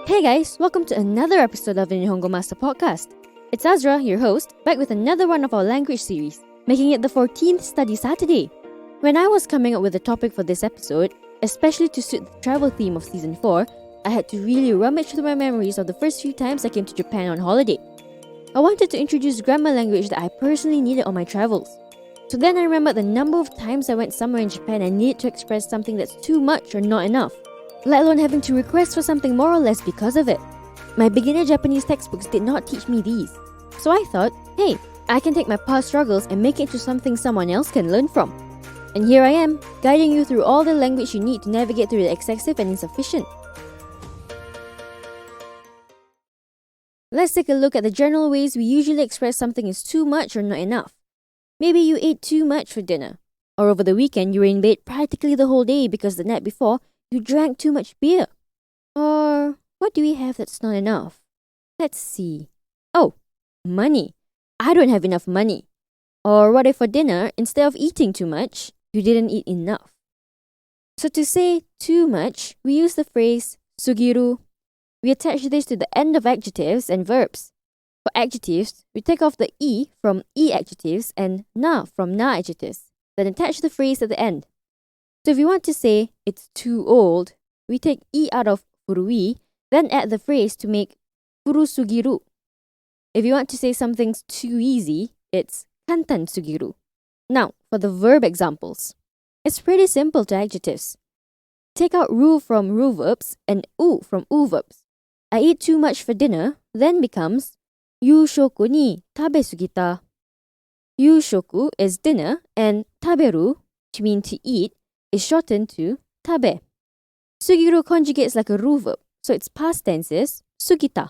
Hey guys, welcome to another episode of the Nihongo Master podcast. It's Azra, your host, back with another one of our language series, making it the 14th Study Saturday. When I was coming up with a topic for this episode, especially to suit the travel theme of Season 4, I had to really rummage through my memories of the first few times I came to Japan on holiday. I wanted to introduce grammar language that I personally needed on my travels. So then I remembered the number of times I went somewhere in Japan and needed to express something that's too much or not enough, let alone having to request for something more or less because of it. My beginner Japanese textbooks did not teach me these. So I thought, hey, I can take my past struggles and make it into something someone else can learn from. And here I am, guiding you through all the language you need to navigate through the excessive and insufficient. Let's take a look at the general ways we usually express something is too much or not enough. Maybe you ate too much for dinner. Or over the weekend, you were in bed practically the whole day because the night before, you drank too much beer. Or what do we have that's not enough? Let's see. Oh, money. I don't have enough money. Or what if for dinner, instead of eating too much, you didn't eat enough? So to say too much, we use the phrase sugiru. We attach this to the end of adjectives and verbs. For adjectives, we take off the e from e adjectives and na from na adjectives, then attach the phrase at the end. So if you want to say, it's too old, we take e out of furui, then add the phrase to make furusugiru. If you want to say something's too easy, it's kantan sugiru. Now, for the verb examples. It's pretty simple to adjectives. Take out ru from ru verbs and u from u verbs. I ate too much for dinner, then becomes yushoku ni tabesugita. Yushoku is dinner and taberu, which means to eat, is shortened to tabe. Sugiru conjugates like a ru verb, so its past tense is sugita.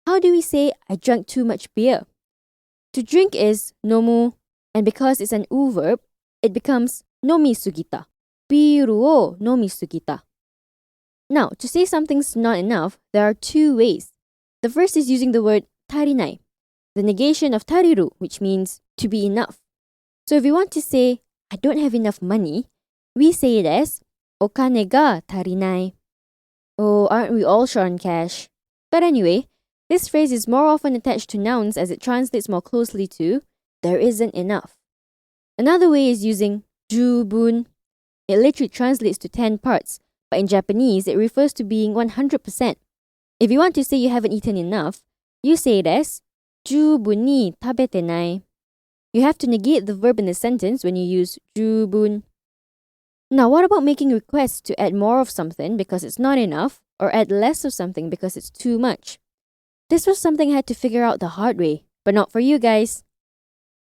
How do we say I drank too much beer? To drink is nomu, and because it's an u verb, it becomes nomisugita. Biru o nomisugita. Now, to say something's not enough, there are two ways. The first is using the word tarinai, the negation of tariru, which means to be enough. So if we want to say, I don't have enough money, we say it as okane ga tarinai. Oh, aren't we all short on cash? But anyway, this phrase is more often attached to nouns as it translates more closely to there isn't enough. Another way is using jubun. It literally translates to 10 parts, but in Japanese, it refers to being 100%. If you want to say you haven't eaten enough, you say it as jubun ni tabete nai. You have to negate the verb in the sentence when you use jubun. Now, what about making requests to add more of something because it's not enough, or add less of something because it's too much? This was something I had to figure out the hard way, but not for you guys.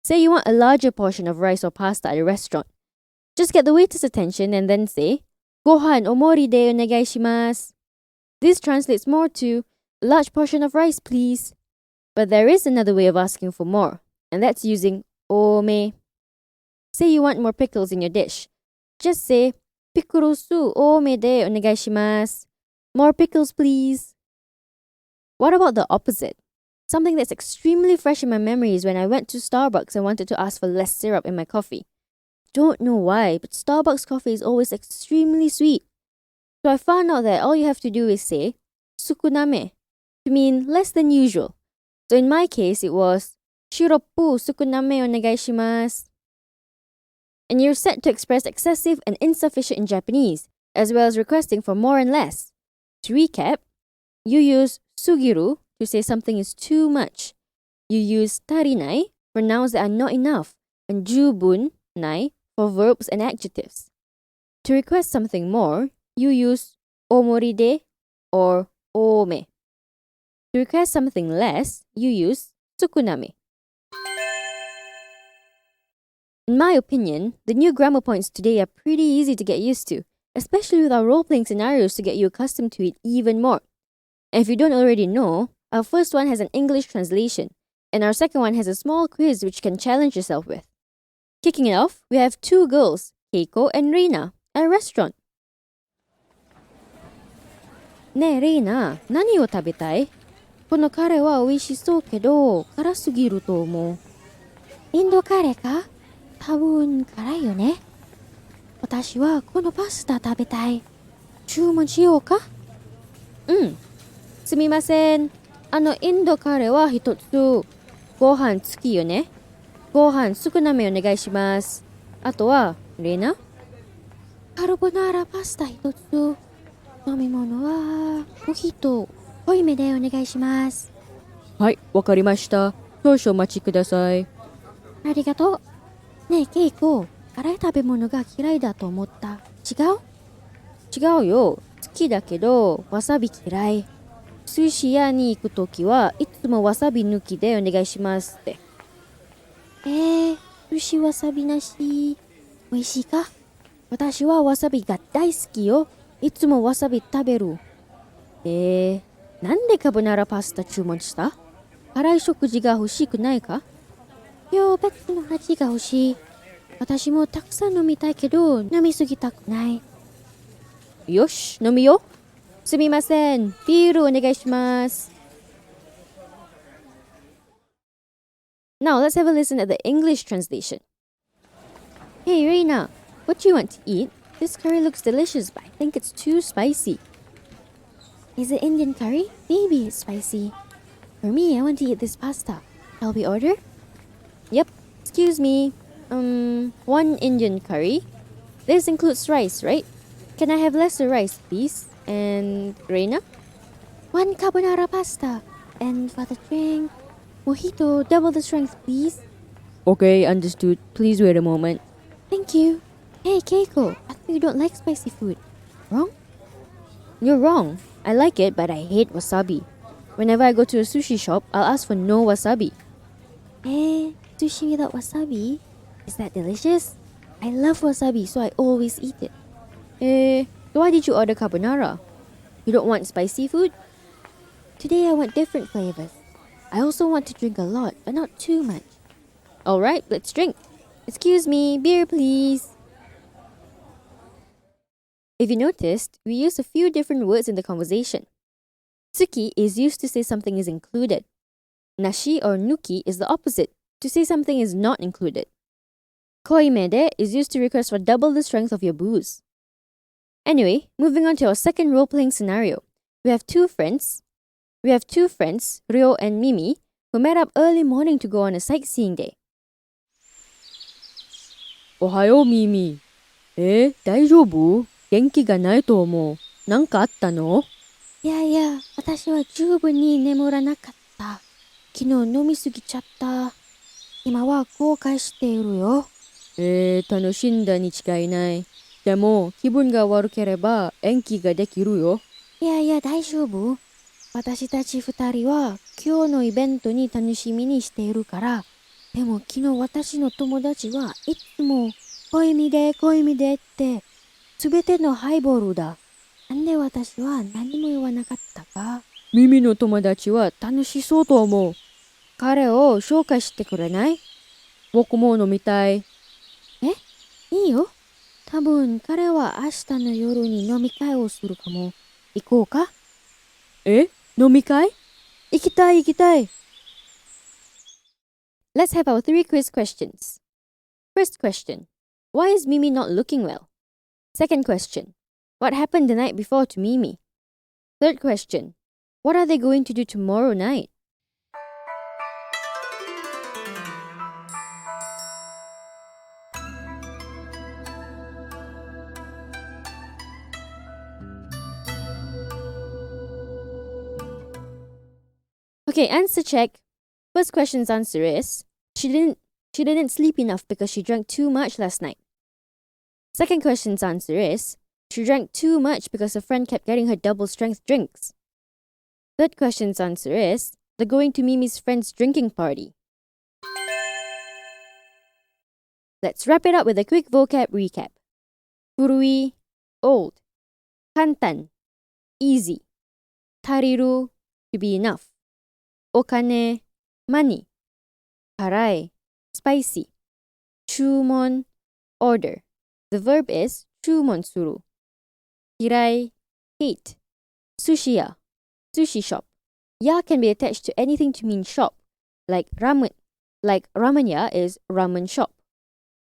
Say you want a larger portion of rice or pasta at a restaurant. Just get the waiter's attention and then say, "Gohan omori de onegai shimasu." This translates more to, "A large portion of rice, please." But there is another way of asking for more, and that's using ome. Say you want more pickles in your dish. Just say, "Pickle su ome de onegai shimasu." More pickles, please. What about the opposite? Something that's extremely fresh in my memory is when I went to Starbucks and wanted to ask for less syrup in my coffee. Don't know why, but Starbucks coffee is always extremely sweet. So I found out that all you have to do is say sukuname to mean less than usual. So in my case, it was shiroppu sukuname onegai shimasu. And you're set to express excessive and insufficient in Japanese, as well as requesting for more and less. To recap, you use sugiru to say something is too much. You use tarinai for nouns that are not enough, and jubun nai for verbs and adjectives. To request something more, you use omori de or ome. To request something less, you use sukuname. In my opinion, the new grammar points today are pretty easy to get used to, especially with our role-playing scenarios to get you accustomed to it even more. And if you don't already know, our first one has an English translation, and our second one has a small quiz which you can challenge yourself with. Kicking it off, we have two girls, Keiko and Reina, at a restaurant. ねえ、レイナ、何を食べたい？このカレーは美味しそうけど、辛すぎると思う。インドカレーか？多分辛いよね。私はこのパスタ食べたい。注文しようか？うん、すみません。インドカレーは一つ。ご飯付きよね。ご飯少なめお願いします。あとは、レナカルボナーラパスタ一つ。飲み物は、モヒト、濃いめでお願いします。はい、わかりました。少々お待ちください。ありがとう。ねえ、ケイコ、辛い食べ物が嫌いだと思った。違う？違うよ。好きだけど、わさび嫌い。寿司屋に行くときはいつもわさび抜きでお願いしますって。寿司わさびなし。美味しいか？私はわさびが大好きよ。いつもわさび食べる。なんでカボナーラパスタ注文した？辛い食事が欲しくないか？今日別の味が欲しい。私もたくさん飲みたいけど飲みすぎたくない。よし、飲みよ。すみません。ビールお願いします。Now let's have a listen at the English translation. Hey Reina, what do you want to eat? This curry looks delicious, but I think it's too spicy. Is it Indian curry? Maybe it's spicy. For me, I want to eat this pasta. Shall we order? Yep. Excuse me. One Indian curry. This includes rice, right? Can I have lesser rice, please? And Reina? One carbonara pasta. And for the drink, mojito, double the strength, please. Okay, understood. Please wait a moment. Thank you. Hey, Keiko, I think you don't like spicy food. Wrong? You're wrong. I like it, but I hate wasabi. Whenever I go to a sushi shop, I'll ask for no wasabi. Sushi without wasabi? Is that delicious? I love wasabi, so I always eat it. Why did you order carbonara? You don't want spicy food? Today I want different flavors. I also want to drink a lot, but not too much. Alright, let's drink. Excuse me, beer please. If you noticed, we use a few different words in the conversation. Tsuki is used to say something is included. Nashi or nuki is the opposite, to say something is not included. Koimede is used to request for double the strength of your booze. Anyway, moving on to our second role-playing scenario. We have two friends, Ryo and Mimi, who met up early morning to go on a sightseeing day. Ohayo, Mimi. 大丈夫？元気がないと思う。なんかあったの？いやいや、私は十分に眠らなかった。昨日飲みすぎちゃった。今は後悔しているよ。楽しんだに違いない。でも、気分が悪ければ延期ができるよ。いやいや、大丈夫。私たち二人は今日のイベントに楽しみにしているから。でも昨日私の友達はいつも恋みでってすべてのハイボールだ。なんで私は何も言わなかったか？耳の友達は楽しそうと思う。彼を紹介してくれない？僕も飲みたい。いいよ。多分彼は明日の夜に飲み会をするかも。行こうか？飲み会？行きたい。Let's have our 3 quiz questions. First question. Why is Mimi not looking well? Second question. What happened the night before to Mimi? Third question. What are they going to do tomorrow night? Okay, answer check. First question's answer is she didn't sleep enough because she drank too much last night. Second question's answer is she drank too much because a friend kept getting her double strength drinks. Third question's answer is they're going to Mimi's friend's drinking party. Let's wrap it up with a quick vocab recap. Furui, old. Kantan, easy. Tariru, to be enough. Okane, money. Karai, spicy. Chumon, order. The verb is chumon suru. Hirai, hate. Sushiya, sushi shop. Ya can be attached to anything to mean shop, like ramen. Like ramenya is ramen shop.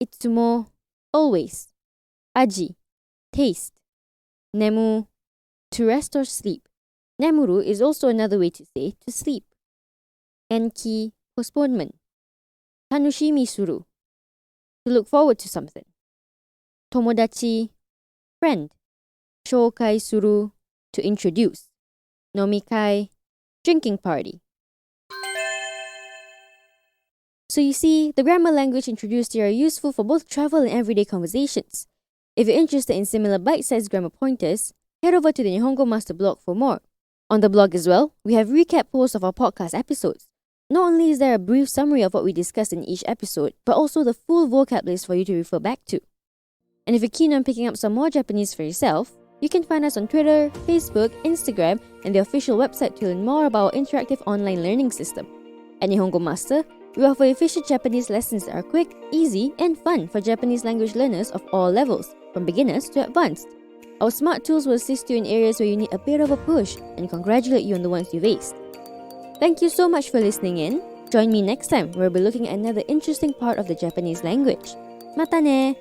Itsumo, always. Aji, taste. Nemu, to rest or sleep. Nemuru is also another way to say to sleep. Enki, postponement. Tanushimi suru, to look forward to something. Tomodachi, friend. Shoukai suru, to introduce. Nomikai, drinking party. So you see, the grammar language introduced here are useful for both travel and everyday conversations. If you're interested in similar bite-sized grammar pointers, head over to the Nihongo Master blog for more. On the blog as well, we have recap posts of our podcast episodes. Not only is there a brief summary of what we discussed in each episode, but also the full vocab list for you to refer back to. And if you're keen on picking up some more Japanese for yourself, you can find us on Twitter, Facebook, Instagram, and the official website to learn more about our interactive online learning system. At Nihongo Master, we offer efficient Japanese lessons that are quick, easy, and fun for Japanese language learners of all levels, from beginners to advanced. Our smart tools will assist you in areas where you need a bit of a push and congratulate you on the ones you've aced. Thank you so much for listening in. Join me next time where we'll be looking at another interesting part of the Japanese language. Mata ne!